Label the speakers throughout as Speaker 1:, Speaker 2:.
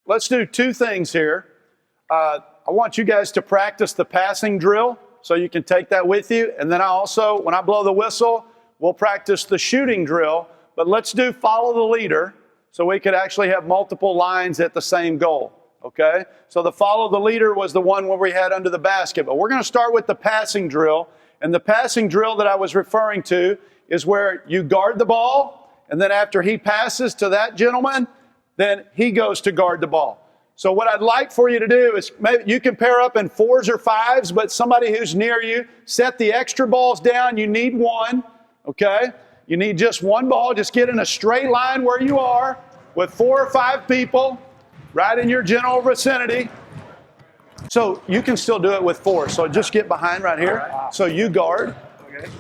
Speaker 1: let's do two things here. I want you guys to practice the passing drill so you can take that with you. And then I also, when I blow the whistle, we'll practice the shooting drill. But let's do follow the leader so we could actually have multiple lines at the same goal. Okay? So the follow the leader was the one where we had under the basket. But we're going to start with the passing drill. And the passing drill that I was referring to is where you guard the ball, and then after he passes to that gentleman, then he goes to guard the ball. So what I'd like for you to do is maybe you can pair up in 4s or 5s, but somebody who's near you, set the extra balls down. You need one, okay? You need just one ball. Just get in a straight line where you are with 4 or 5 people right in your general vicinity. So you can still do it with 4. So just get behind right here. So you guard.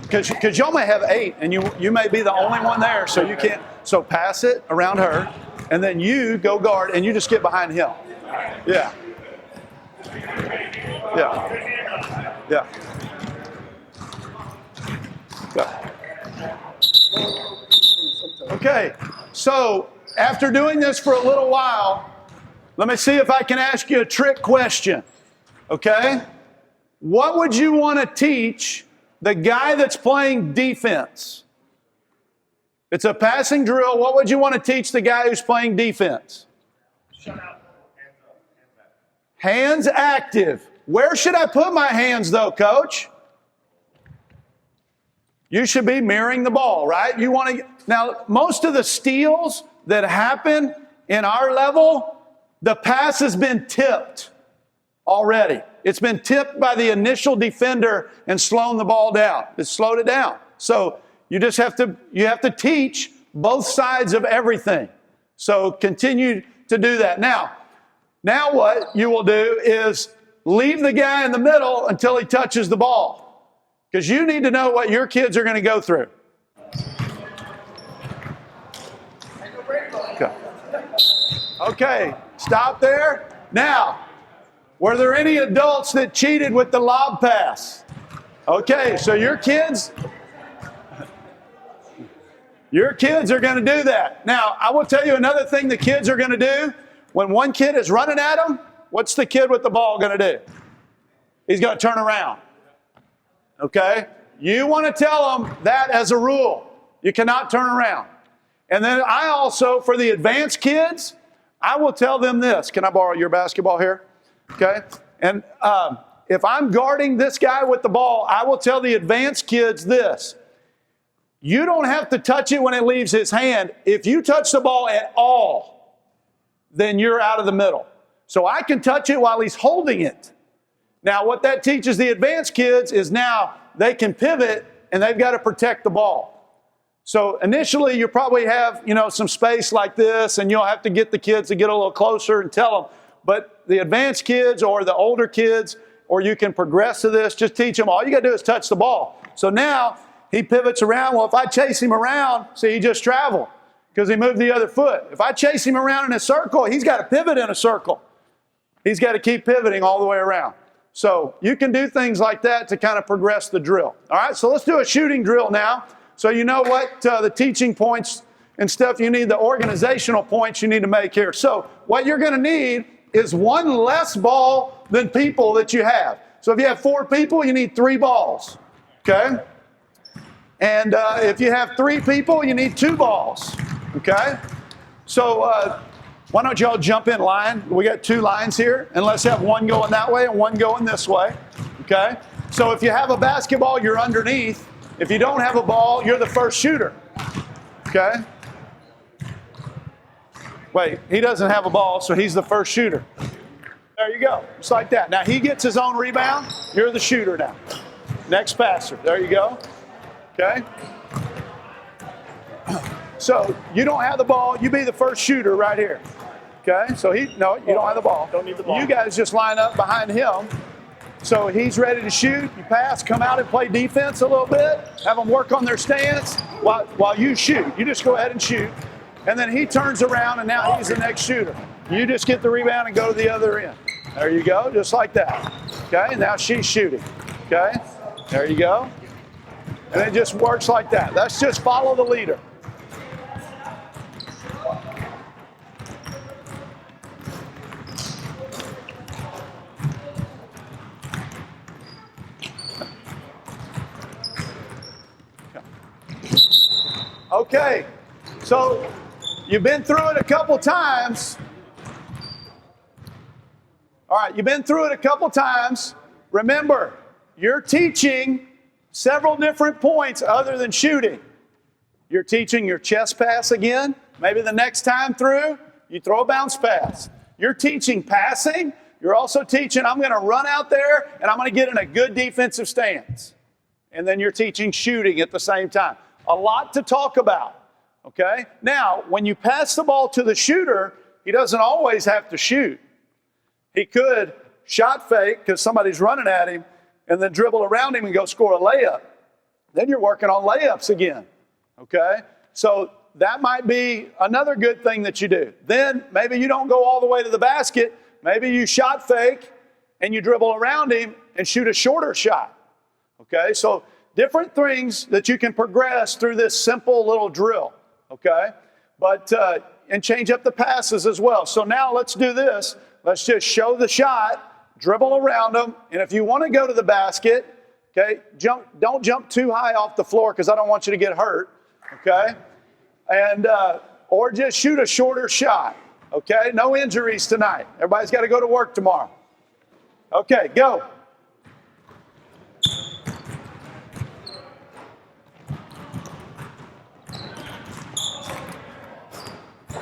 Speaker 1: Because y'all may have 8, and you may be the only one there, so you can't. So pass it around her, and then you go guard, and you just get behind him. Yeah. Yeah. Yeah. Yeah. Okay. So after doing this for a little while, let me see if I can ask you a trick question. Okay? What would you want to teach the guy that's playing defense? It's a passing drill. What would you want to teach the guy who's playing defense?
Speaker 2: Shut up.
Speaker 1: Hands active. Where should I put my hands though, coach? You should be mirroring the ball, right? You want to. Now, most of the steals that happen in our level, the pass has been tipped already. It's been tipped by the initial defender and slowed the ball down. It's slowed it down. So you just have to teach both sides of everything. So continue to do that. Now what you will do is leave the guy in the middle until he touches the ball, because you need to know what your kids are going to go through. Okay, stop there. Now, were there any adults that cheated with the lob pass? Okay, so your kids are going to do that. Now, I will tell you another thing the kids are going to do. When one kid is running at them, what's the kid with the ball going to do? He's going to turn around. Okay? You want to tell them that as a rule. You cannot turn around. And then I also, for the advanced kids, I will tell them this. Can I borrow your basketball here? Okay? And if I'm guarding this guy with the ball, I will tell the advanced kids this. You don't have to touch it when it leaves his hand. If you touch the ball at all, then you're out of the middle. So I can touch it while he's holding it. Now, what that teaches the advanced kids is now they can pivot and they've got to protect the ball. So initially, you probably have, some space like this, and you'll have to get the kids to get a little closer and tell them. But the advanced kids or the older kids, or you can progress to this, just teach them all you got to do is touch the ball. So now he pivots around. Well, if I chase him around, see, he just traveled because he moved the other foot. If I chase him around in a circle, he's got to pivot in a circle. He's got to keep pivoting all the way around. So you can do things like that to kind of progress the drill. All right, so let's do a shooting drill now. So you know what the teaching points and stuff you need, the organizational points you need to make here. So what you're going to need is one less ball than people that you have. So if you have 4 people, you need 3 balls, okay? And if you have 3 people, you need 2 balls, okay? So why don't y'all jump in line? We got 2 lines here, and let's have one going that way and one going this way, okay? So if you have a basketball, you're underneath. If you don't have a ball, you're the first shooter, okay? Wait, he doesn't have a ball, so he's the first shooter. There you go, just like that. Now he gets his own rebound. You're the shooter now. Next passer, there you go, okay? So you don't have the ball, you be the first shooter right here, okay? So you don't have the ball.
Speaker 2: Don't need the ball.
Speaker 1: You guys just line up behind him. So he's ready to shoot. You pass, come out and play defense a little bit. Have them work on their stance while you shoot. You just go ahead and shoot. And then he turns around, and now he's the next shooter. You just get the rebound and go to the other end. There you go, just like that. Okay, now she's shooting. Okay, there you go. And it just works like that. That's just follow the leader. Okay, so you've been through it a couple times. All right, you've been through it a couple times. Remember, you're teaching several different points other than shooting. You're teaching your chest pass again. Maybe the next time through, you throw a bounce pass. You're teaching passing. You're also teaching, I'm going to run out there and I'm going to get in a good defensive stance. And then you're teaching shooting at the same time. A lot to talk about, okay? Now, when you pass the ball to the shooter, he doesn't always have to shoot. He could shot fake because somebody's running at him and then dribble around him and go score a layup. Then you're working on layups again, okay? So that might be another good thing that you do. Then maybe you don't go all the way to the basket. Maybe you shot fake and you dribble around him and shoot a shorter shot, okay? So different things that you can progress through this simple little drill, okay? But, and change up the passes as well. So now let's do this. Let's just show the shot, dribble around them, and if you want to go to the basket, okay, don't jump too high off the floor because I don't want you to get hurt, okay? And, or just shoot a shorter shot, okay? No injuries tonight. Everybody's got to go to work tomorrow. Okay, go.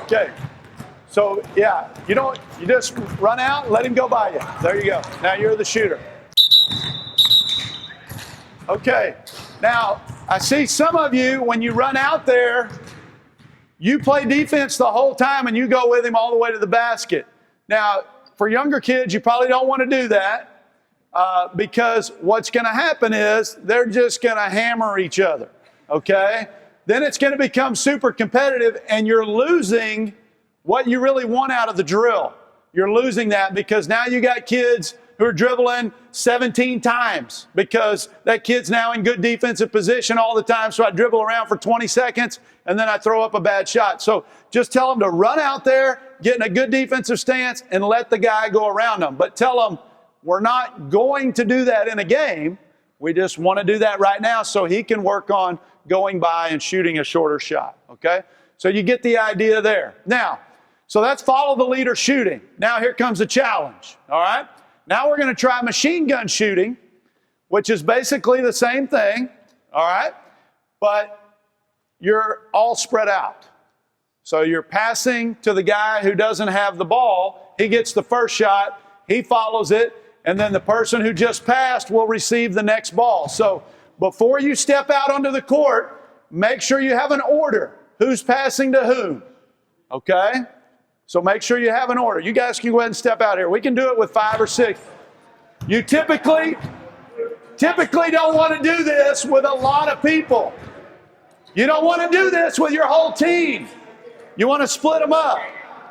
Speaker 1: Okay. So, yeah, you just run out and let him go by you. There you go. Now you're the shooter. Okay. Now, I see some of you, when you run out there, you play defense the whole time and you go with him all the way to the basket. Now, for younger kids, you probably don't want to do that because what's going to happen is they're just going to hammer each other, okay? Then it's going to become super competitive and you're losing what you really want out of the drill. You're losing that because now you got kids who are dribbling 17 times because that kid's now in good defensive position all the time. So I dribble around for 20 seconds and then I throw up a bad shot. So just tell them to run out there, get in a good defensive stance and let the guy go around them. But tell them we're not going to do that in a game. We just want to do that right now so he can work on going by and shooting a shorter shot. Okay? So you get the idea there. Now, so that's follow the leader shooting. Now here comes a challenge, all right? Now we're going to try machine gun shooting, which is basically the same thing, all right? But you're all spread out. So you're passing to the guy who doesn't have the ball. He gets the first shot, he follows it, and then the person who just passed will receive the next ball. So before you step out onto the court, make sure you have an order. Who's passing to whom, okay? So make sure you have an order. You guys can go ahead and step out here. We can do it with 5 or 6. You typically don't want to do this with a lot of people. You don't want to do this with your whole team. You want to split them up.